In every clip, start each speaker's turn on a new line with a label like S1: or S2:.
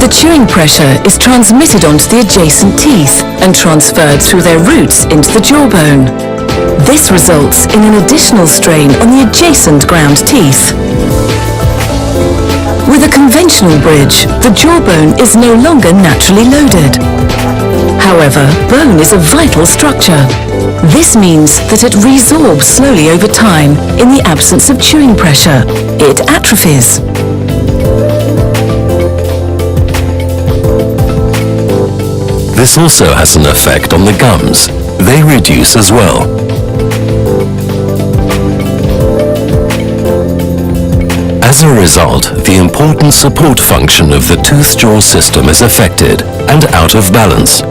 S1: The chewing pressure is transmitted onto the adjacent teeth and transferred through their roots into the jawbone. This results in an additional strain on the adjacent ground teeth. With a conventional bridge, the jawbone is no longer naturally loaded. However, bone is a vital structure. This means that it resorbs slowly over time in the absence of chewing pressure. It atrophies.
S2: This also has an effect on the gums. They reduce as well. As a result, the important support function of the tooth-jaw system is affected and out of balance.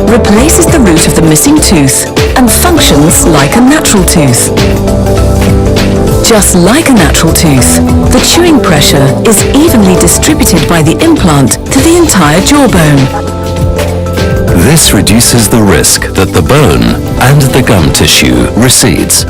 S1: Replaces the root of the missing tooth and functions like a natural tooth. Just like a natural tooth, the chewing pressure is evenly distributed by the implant to the entire jawbone.
S2: This reduces the risk that the bone and the gum tissue recedes.